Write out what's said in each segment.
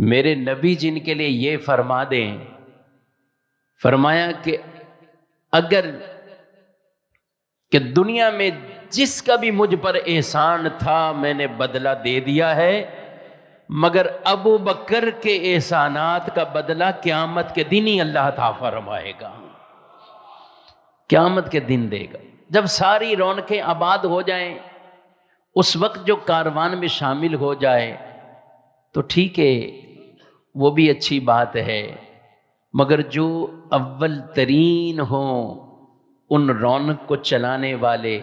میرے نبی جن کے لیے یہ فرما دیں، فرمایا کہ اگر کہ دنیا میں جس کا بھی مجھ پر احسان تھا میں نے بدلہ دے دیا ہے، مگر ابو بکر کے احسانات کا بدلہ قیامت کے دن ہی اللہ عطا فرمائے گا، قیامت کے دن دے گا۔ جب ساری رونقیں آباد ہو جائیں، اس وقت جو کاروان میں شامل ہو جائے تو ٹھیک ہے، وہ بھی اچھی بات ہے، مگر جو اول ترین ہوں ان رونق کو چلانے والے،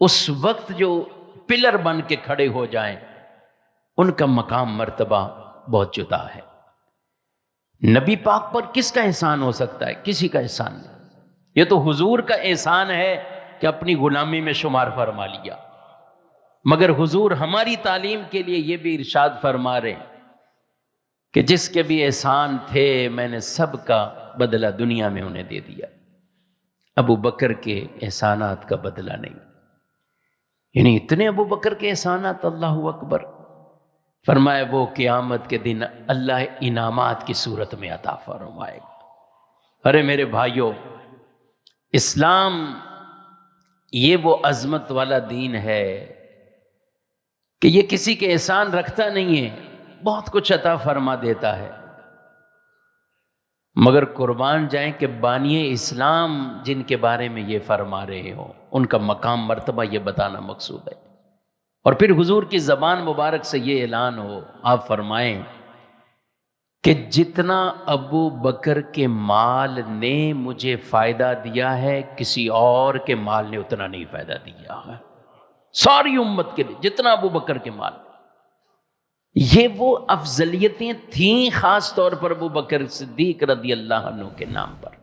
اس وقت جو پلر بن کے کھڑے ہو جائیں، ان کا مقام مرتبہ بہت جدا ہے۔ نبی پاک پر کس کا احسان ہو سکتا ہے؟ کسی کا احسان نہیں۔ یہ تو حضور کا احسان ہے کہ اپنی غلامی میں شمار فرما لیا، مگر حضور ہماری تعلیم کے لیے یہ بھی ارشاد فرما رہے ہیں کہ جس کے بھی احسان تھے میں نے سب کا بدلہ دنیا میں انہیں دے دیا، ابو بکر کے احسانات کا بدلہ نہیں۔ یعنی اتنے ابو بکر کے احسانات، اللہ اکبر۔ فرمایا وہ قیامت کے دن اللہ انعامات کی صورت میں عطا فرمائے گا۔ ارے میرے بھائیوں، اسلام یہ وہ عظمت والا دین ہے کہ یہ کسی کے احسان رکھتا نہیں ہے، بہت کچھ عطا فرما دیتا ہے، مگر قربان جائیں کہ بانی اسلام جن کے بارے میں یہ فرما رہے ہو، ان کا مقام مرتبہ یہ بتانا مقصود ہے۔ اور پھر حضور کی زبان مبارک سے یہ اعلان ہو، آپ فرمائیں کہ جتنا ابو بکر کے مال نے مجھے فائدہ دیا ہے، کسی اور کے مال نے اتنا نہیں فائدہ دیا ہے، ساری امت کے لیے جتنا ابو بکر کے مال۔ یہ وہ افضلیتیں تھیں خاص طور پر ابو بکر صدیق رضی اللہ عنہ کے نام پر۔